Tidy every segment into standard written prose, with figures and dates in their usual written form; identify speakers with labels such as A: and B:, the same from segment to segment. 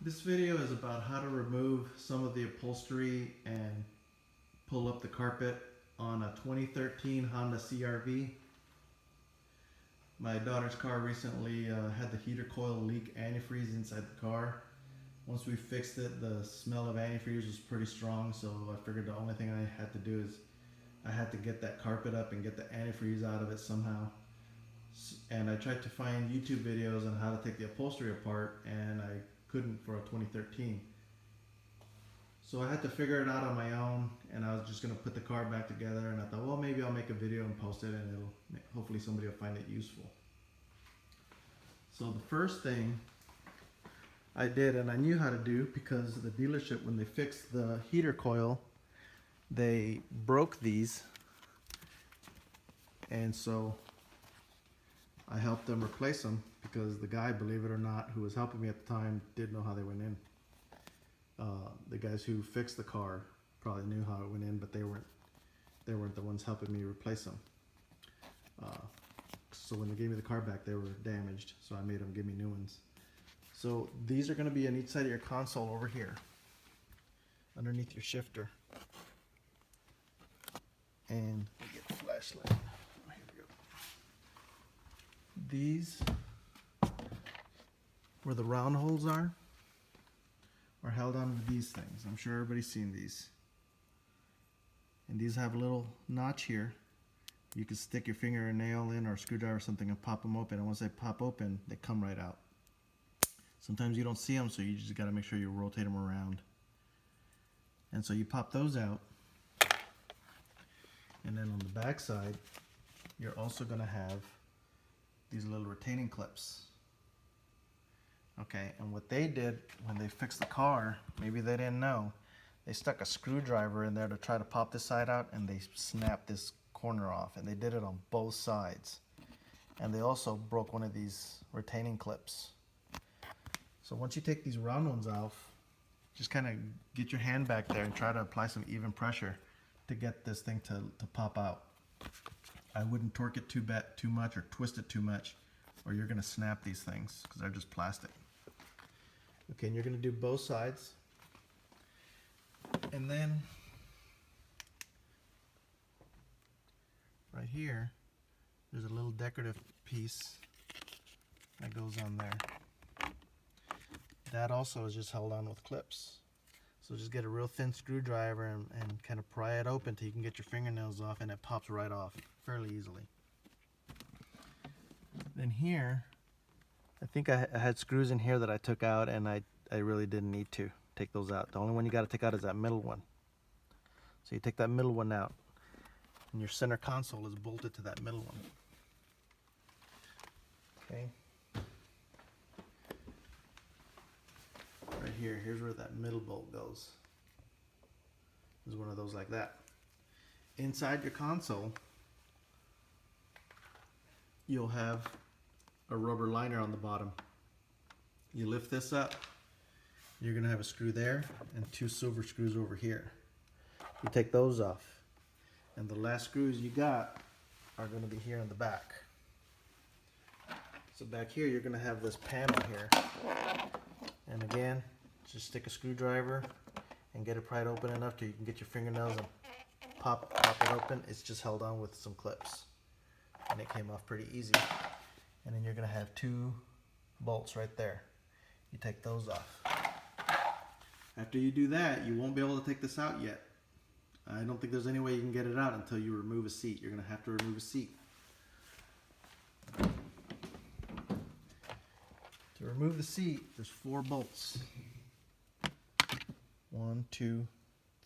A: This video is about how to remove some of the upholstery and pull up the carpet on a 2013 Honda CRV. My daughter's car recently had the heater coil leak antifreeze inside the car. Once we fixed it, the smell of antifreeze was pretty strong, so I figured the only thing I had to do is I had to get that carpet up and get the antifreeze out of it somehow. And I tried to find YouTube videos on how to take the upholstery apart, and I couldn't for a 2013. So I had to figure it out on my own, and I was just going to put the car back together, and I thought, well, maybe I'll make a video and post it, and hopefully somebody will find it useful. So the first thing I did, and I knew how to do, because the dealership, when they fixed the heater coil, they broke these, and so I helped them replace them, because the guy, believe it or not, who was helping me at the time did know how they went in. The guys who fixed the car probably knew how it went in, but they weren't the ones helping me replace them. So when they gave me the car back, they were damaged, so I made them give me new ones. So these are going to be on each side of your console over here, underneath your shifter. And get the flashlight. Here we go. These, where the round holes are held onto these things. I'm sure everybody's seen these. And these have a little notch here. You can stick your finger or nail in or a screwdriver or something and pop them open. And once they pop open, they come right out. Sometimes you don't see them, so you just got to make sure you rotate them around. And so you pop those out. And then on the back side, you're also going to have these little retaining clips. Okay, and what they did when they fixed the car, maybe they didn't know, they stuck a screwdriver in there to try to pop this side out, and they snapped this corner off, and they did it on both sides. And they also broke one of these retaining clips. So once you take these round ones off, just kind of get your hand back there and try to apply some even pressure to get this thing to pop out. I wouldn't torque it too much or twist it too much, or you're going to snap these things because they're just plastic. Okay, and you're going to do both sides. And then right here, there's a little decorative piece that goes on there. That also is just held on with clips. So just get a real thin screwdriver and kind of pry it open till you can get your fingernails off, and it pops right off fairly easily. Then here, I think I had screws in here that I took out, and I really didn't need to take those out. The only one you got to take out is that middle one. So you take that middle one out, and your center console is bolted to that middle one. Okay. Right here, here's where that middle bolt goes. There's one of those like that. Inside your console, you'll have a rubber liner on the bottom. You lift this up, you're going to have a screw there and two silver screws over here. You take those off, and the last screws you got are going to be here in the back. So back here, you're going to have this panel here. And again, just stick a screwdriver and get it pried open enough till you can get your fingernails and pop it open. It's just held on with some clips, and it came off pretty easy. And then you're going to have two bolts right there. You take those off. After you do that, you won't be able to take this out yet. I don't think there's any way you can get it out until you remove a seat. You're going to have to remove a seat. To remove the seat, there's 4 bolts. 1, 2,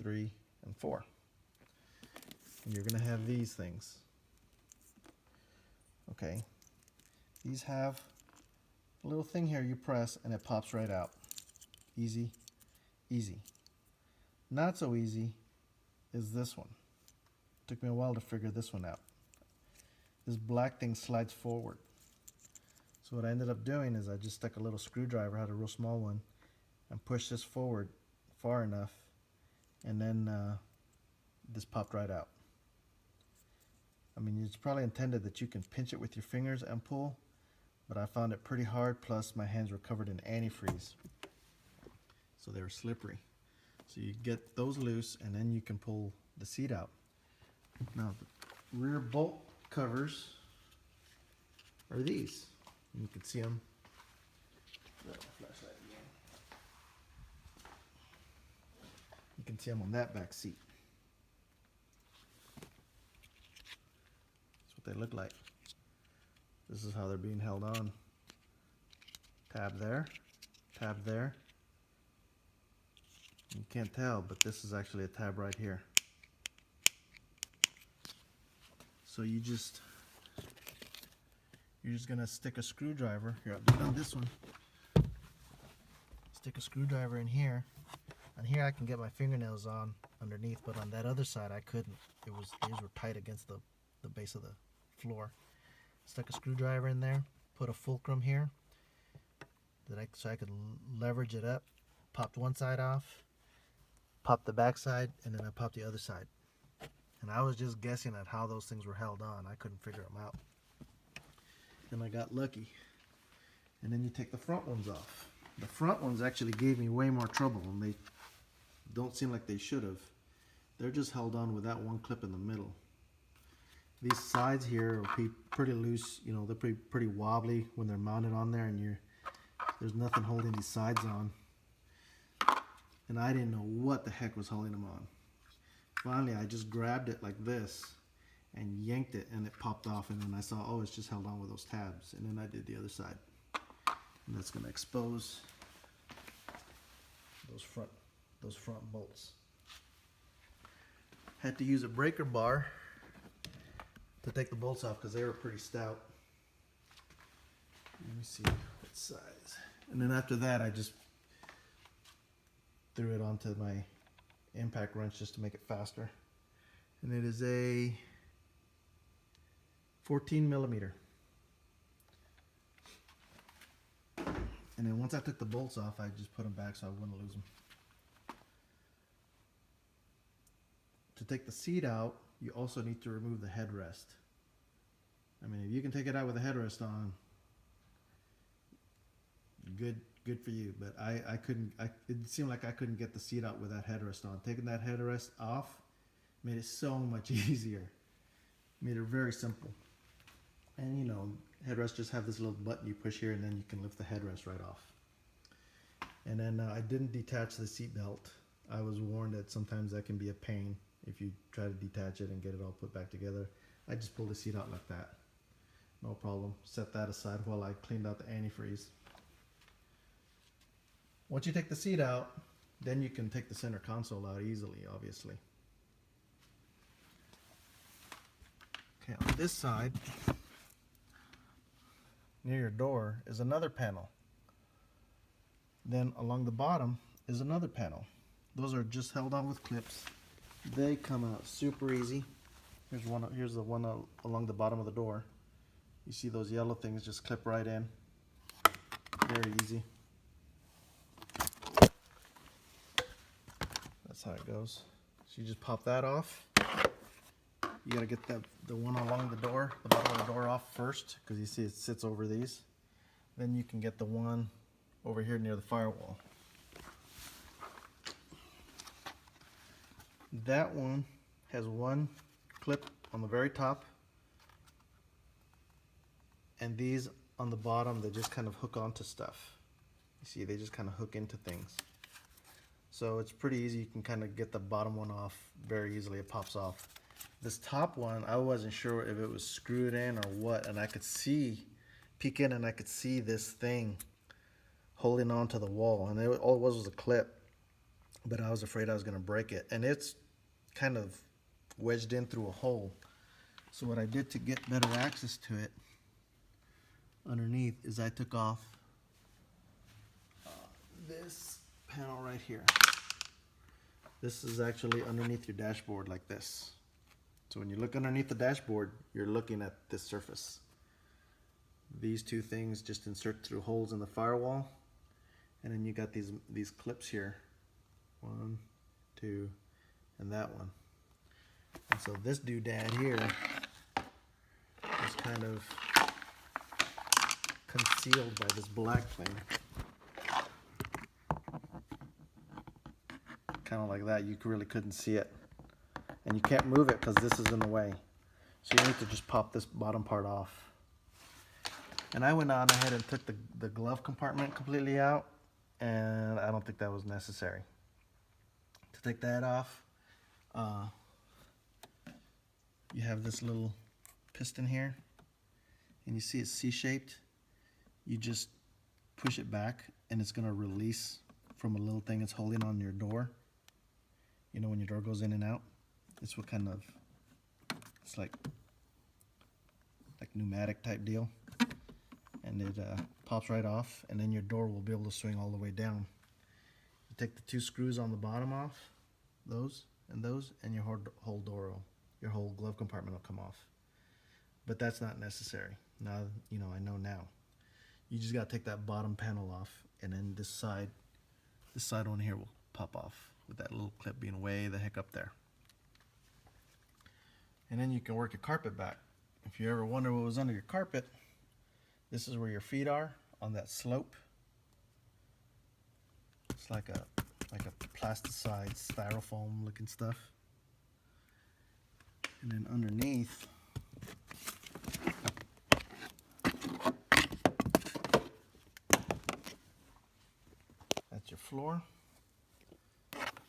A: 3, and 4. And you're going to have these things. Okay. These have a little thing here you press and it pops right out. Easy, easy. Not so easy is this one. Took me a while to figure this one out. This black thing slides forward. So what I ended up doing is I just stuck a little screwdriver, had a real small one, and pushed this forward far enough, and then this popped right out. I mean, it's probably intended that you can pinch it with your fingers and pull, but I found it pretty hard, plus my hands were covered in antifreeze. so they were slippery. So you get those loose, and then you can pull the seat out. Now the rear bolt covers are these. You can see them. You can see them on that back seat. That's what they look like. This is how they're being held on. Tab there, tab there. You can't tell, but this is actually a tab right here. So you're just gonna stick a screwdriver here. I'll do it on this one. Stick a screwdriver in here. And here I can get my fingernails on underneath, but on that other side I couldn't. These were tight against the base of the floor. Stuck a screwdriver in there, put a fulcrum here so I could leverage it up. Popped one side off, popped the back side, and then I popped the other side. And I was just guessing at how those things were held on. I couldn't figure them out. And I got lucky. And then you take the front ones off. The front ones actually gave me way more trouble, and they don't seem like they should have. They're just held on with that one clip in the middle. These sides here are pretty loose. You know, they're pretty wobbly when they're mounted on there, and there's nothing holding these sides on. And I didn't know what the heck was holding them on. Finally, I just grabbed it like this and yanked it, and it popped off. And then I saw, oh, it's just held on with those tabs. And then I did the other side. And that's going to expose those front bolts. Had to use a breaker bar to take the bolts off because they were pretty stout. Let me see what size. And then after that, I just threw it onto my impact wrench just to make it faster. And it is a 14 millimeter. And then once I took the bolts off, I just put them back so I wouldn't lose them. To take the seat out, you also need to remove the headrest. I mean, if you can take it out with the headrest on, good for you. But I couldn't. It seemed like I couldn't get the seat out with that headrest on. Taking that headrest off made it so much easier. Made it very simple. And you know, headrests just have this little button you push here, and then you can lift the headrest right off. And then I didn't detach the seat belt. I was warned that sometimes that can be a pain if you try to detach it and get it all put back together. I just pulled the seat out like that. No problem. Set that aside while I cleaned out the antifreeze. Once you take the seat out, then you can take the center console out easily, obviously. Okay, on this side, near your door, is another panel. Then along the bottom is another panel. Those are just held on with clips. They come out super easy. Here's the one along the bottom of the door. You see those yellow things just clip right in. Very easy. That's how it goes. So you just pop that off. You gotta get the one along the door, the bottom of the door off first, because you see it sits over these. Then you can get the one over here near the firewall. That one has one clip on the very top, and these on the bottom, they just kind of hook onto stuff. You see, they just kind of hook into things. So it's pretty easy. You can kind of get the bottom one off very easily. It pops off. This top one, I wasn't sure if it was screwed in or what, and I could peek in, and I could see this thing holding on to the wall, and all it was a clip, but I was afraid I was going to break it, and it's kind of wedged in through a hole. So what I did to get better access to it underneath is I took off this panel right here. This is actually underneath your dashboard like this. So when you look underneath the dashboard, you're looking at this surface. These two things just insert through holes in the firewall, and then you got these clips here. 1, 2, and that one. And so this doodad here is kind of concealed by this black thing. kind of like that, you really couldn't see it. And you can't move it because this is in the way. So you need to just pop this bottom part off. And I went on ahead and took the glove compartment completely out, and I don't think that was necessary. To take that off, you have this little piston here, and you see it's C-shaped. You just push it back, and it's going to release from a little thing it's holding on your door. You know, when your door goes in and out, it's what kind of, it's like pneumatic type deal, and it pops right off, and then your door will be able to swing all the way down. You take the 2 screws on the bottom off, those, and your whole door will, your whole glove compartment will come off. But that's not necessary. Now, you know, I know now. You just got to take that bottom panel off, and then this side on here will pop off with that little clip being way the heck up there. And then you can work your carpet back. If you ever wonder what was under your carpet, this is where your feet are on that slope. It's like a plasticized styrofoam looking stuff. And then underneath, that's your floor.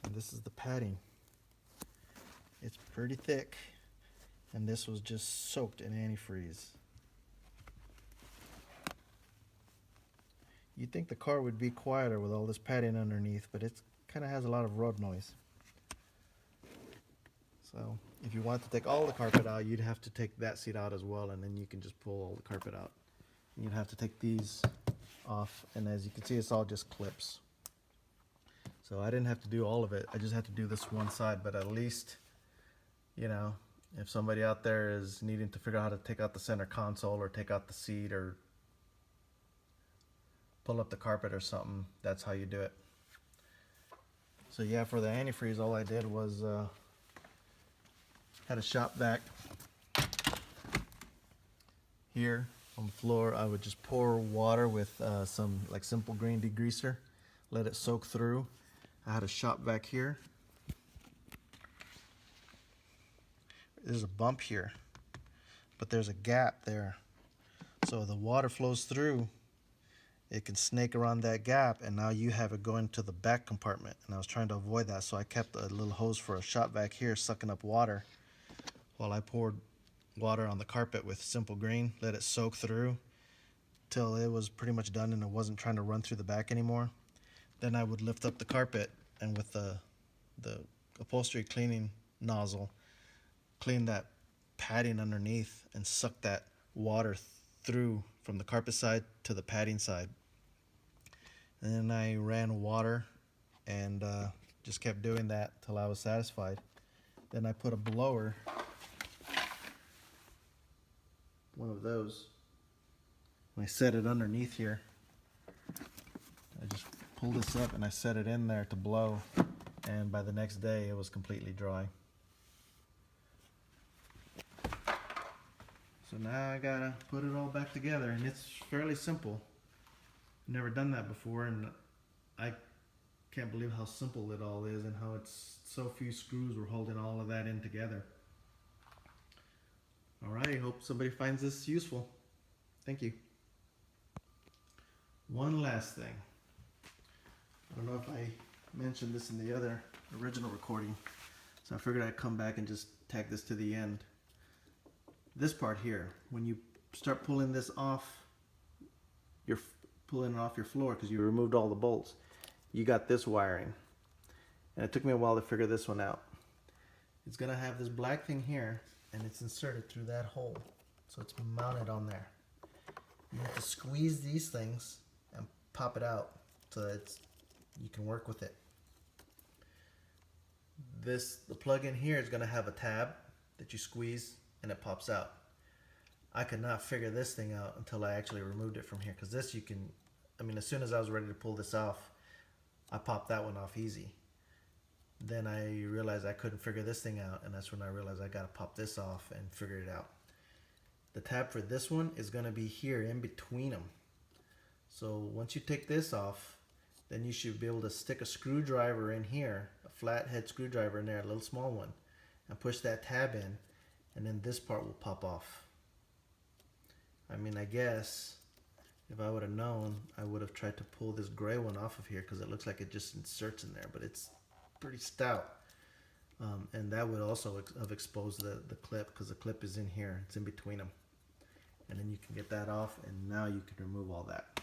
A: And this is the padding. It's pretty thick, and this was just soaked in antifreeze. You'd think the car would be quieter with all this padding underneath, but it kind of has a lot of road noise. So if you want to take all the carpet out, you'd have to take that seat out as well, and then you can just pull all the carpet out. And you'd have to take these off, and as you can see, it's all just clips. So I didn't have to do all of it. I just had to do this one side, but at least, you know, if somebody out there is needing to figure out how to take out the center console or take out the seat or pull up the carpet or something, that's how you do it. So yeah, for the antifreeze, all I did was had a shop vac here on the floor. I would just pour water with some like Simple Green degreaser, let it soak through. I had a shop vac here. There's a bump here, but there's a gap there. So the water flows through, it can snake around that gap, and now you have it going to the back compartment. And I was trying to avoid that, so I kept a little hose for a shop vac here sucking up water while I poured water on the carpet with Simple Green, let it soak through till it was pretty much done and it wasn't trying to run through the back anymore. Then I would lift up the carpet and with the upholstery cleaning nozzle, clean that padding underneath and suck that water through from the carpet side to the padding side. And then I ran water and just kept doing that till I was satisfied. Then I put a blower, one of those, and I set it underneath here. I just pull this up and I set it in there to blow, and by the next day it was completely dry. So now I gotta put it all back together, and it's fairly simple. Never done that before, and I can't believe how simple it all is and how it's so few screws were holding all of that in together. Alright, hope somebody finds this useful. Thank you. One last thing. I don't know if I mentioned this in the other original recording, so I figured I'd come back and just tag this to the end. This part here, when you start pulling this off, you're pulling it off your floor because you removed all the bolts. You got this wiring, and it took me a while to figure this one out. It's gonna have this black thing here, and it's inserted through that hole, so it's mounted on there. You have to squeeze these things and pop it out so that you can work with it. The plug-in here is gonna have a tab that you squeeze and it pops out. I could not figure this thing out until I actually removed it from here, because this you can, I mean, as soon as I was ready to pull this off, I popped that one off easy. Then I realized I couldn't figure this thing out, and that's when I realized I gotta pop this off and figure it out. The tab for this one is gonna be here in between them. So once you take this off, then you should be able to stick a screwdriver in here, a flathead screwdriver in there, a little small one, and push that tab in, and then this part will pop off. I mean, I guess if I would have known, I would have tried to pull this gray one off of here because it looks like it just inserts in there, but it's pretty stout. And that would also have exposed the clip, because the clip is in here. It's in between them. And then you can get that off, and now you can remove all that.